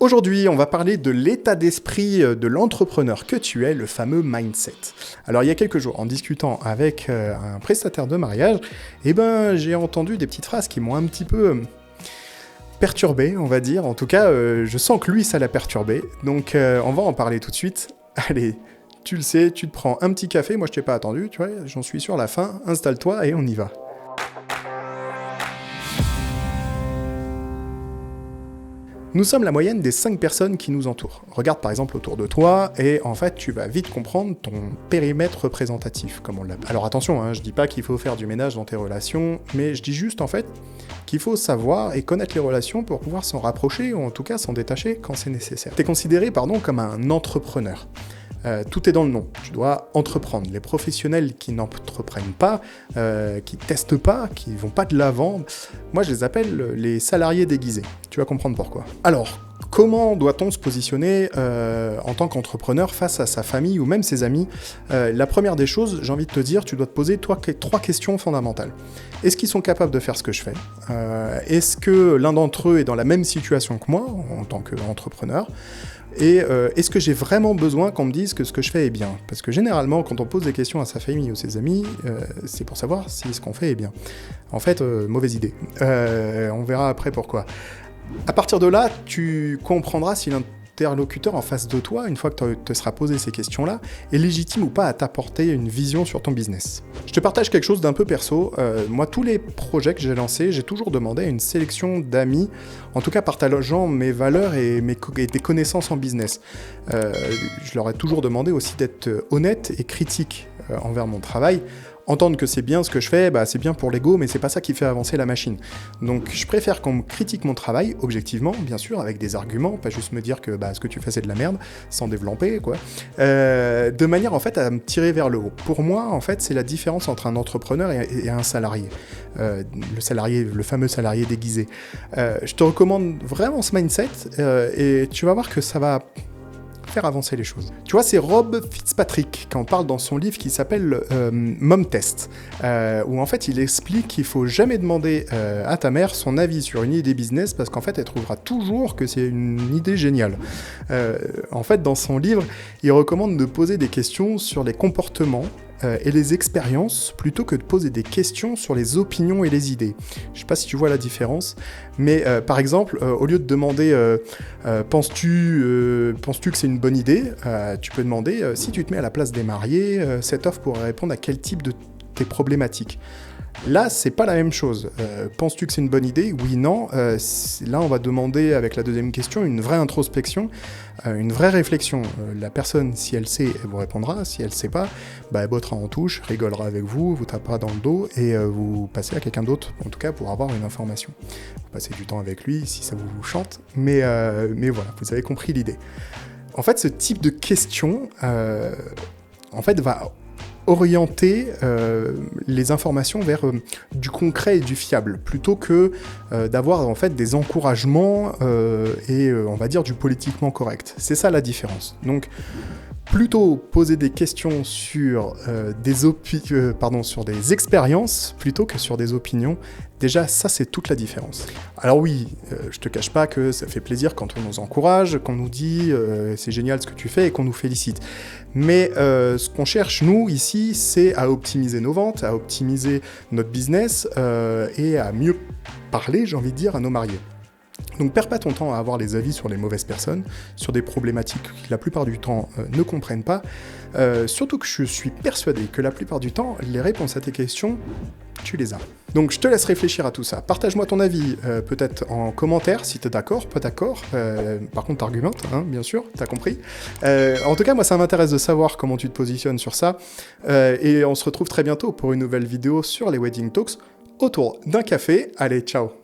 Aujourd'hui, on va parler de l'état d'esprit de l'entrepreneur que tu es, le fameux mindset. Alors, il y a quelques jours, en discutant avec un prestataire de mariage, j'ai entendu des petites phrases qui m'ont un petit peu perturbé, on va dire. En tout cas, je sens que lui, ça l'a perturbé. Donc, on va en parler tout de suite. Allez, tu le sais, tu te prends un petit café. Moi, je t'ai pas attendu, tu vois, j'en suis sur la fin. Installe-toi et on y va. Nous sommes la moyenne des 5 personnes qui nous entourent. Regarde par exemple autour de toi et en fait tu vas vite comprendre ton périmètre représentatif, comme on l'appelle. Alors attention, je dis pas qu'il faut faire du ménage dans tes relations, mais je dis juste en fait qu'il faut savoir et connaître les relations pour pouvoir s'en rapprocher ou en tout cas s'en détacher quand c'est nécessaire. Tu es considéré comme un entrepreneur. Tout est dans le nom, tu dois entreprendre. Les professionnels qui n'entreprennent pas, qui testent pas, qui vont pas de l'avant, moi je les appelle les salariés déguisés. Tu vas comprendre pourquoi. Alors, comment doit-on se positionner en tant qu'entrepreneur face à sa famille ou même ses amis? La première des choses, j'ai envie de te dire, tu dois te poser 3 questions fondamentales. Est-ce qu'ils sont capables de faire ce que je fais? Est-ce que l'un d'entre eux est dans la même situation que moi en tant qu'entrepreneur? Et est-ce que j'ai vraiment besoin qu'on me dise que ce que je fais est bien? Parce que généralement, quand on pose des questions à sa famille ou ses amis, c'est pour savoir si ce qu'on fait est bien. En fait, mauvaise idée. On verra après pourquoi. À partir de là, tu comprendras si l'interlocuteur en face de toi, une fois que tu te seras posé ces questions-là, est légitime ou pas à t'apporter une vision sur ton business. Je te partage quelque chose d'un peu perso. Moi, tous les projets que j'ai lancés, j'ai toujours demandé à une sélection d'amis, en tout cas partageant mes valeurs et des connaissances en business. Je leur ai toujours demandé aussi d'être honnête et critique envers mon travail. Entendre que c'est bien ce que je fais, c'est bien pour l'ego, mais c'est pas ça qui fait avancer la machine. Donc je préfère qu'on me critique mon travail, objectivement, bien sûr, avec des arguments, pas juste me dire que ce que tu fais c'est de la merde, sans développer, quoi. De manière en fait à me tirer vers le haut. Pour moi, en fait, c'est la différence entre un entrepreneur et un salarié. Le fameux salarié déguisé. Je te recommande vraiment ce mindset et tu vas voir que ça va faire avancer les choses. Tu vois, c'est Rob Fitzpatrick qui en parle dans son livre qui s'appelle Mom Test, où en fait il explique qu'il faut jamais demander à ta mère son avis sur une idée business parce qu'en fait elle trouvera toujours que c'est une idée géniale. En fait, dans son livre, il recommande de poser des questions sur les comportements et les expériences plutôt que de poser des questions sur les opinions et les idées. Je sais pas si tu vois la différence, mais par exemple, au lieu de demander penses-tu que c'est une bonne idée, tu peux demander si tu te mets à la place des mariés, cette offre pourrait répondre à quel type de tes problématiques. Là, c'est pas la même chose. Penses-tu que c'est une bonne idée? Oui, non. Là, on va demander, avec la deuxième question, une vraie introspection, une vraie réflexion. La personne, si elle sait, elle vous répondra. Si elle sait pas, elle bottera en touche, rigolera avec vous, vous tapera dans le dos et vous passez à quelqu'un d'autre, en tout cas, pour avoir une information. Vous passez du temps avec lui, si ça vous chante. Mais voilà, vous avez compris l'idée. En fait, ce type de question, va orienter les informations vers du concret et du fiable, plutôt que d'avoir en fait des encouragements et on va dire du politiquement correct. C'est ça la différence. Donc plutôt poser des questions sur sur des expériences plutôt que sur des opinions. Déjà, ça, c'est toute la différence. Alors oui, je te cache pas que ça fait plaisir quand on nous encourage, qu'on nous dit c'est génial ce que tu fais et qu'on nous félicite. Mais ce qu'on cherche, nous, ici, c'est à optimiser nos ventes, à optimiser notre business et à mieux parler, j'ai envie de dire, à nos mariés. Donc perds pas ton temps à avoir les avis sur les mauvaises personnes, sur des problématiques qui la plupart du temps ne comprennent pas, surtout que je suis persuadé que la plupart du temps, les réponses à tes questions, tu les as. Donc je te laisse réfléchir à tout ça. Partage-moi ton avis, peut-être en commentaire, si t'es d'accord, pas d'accord. Par contre, t'argumentes, bien sûr, t'as compris. En tout cas, moi, ça m'intéresse de savoir comment tu te positionnes sur ça. Et on se retrouve très bientôt pour une nouvelle vidéo sur les Wedding Talks autour d'un café. Allez, ciao!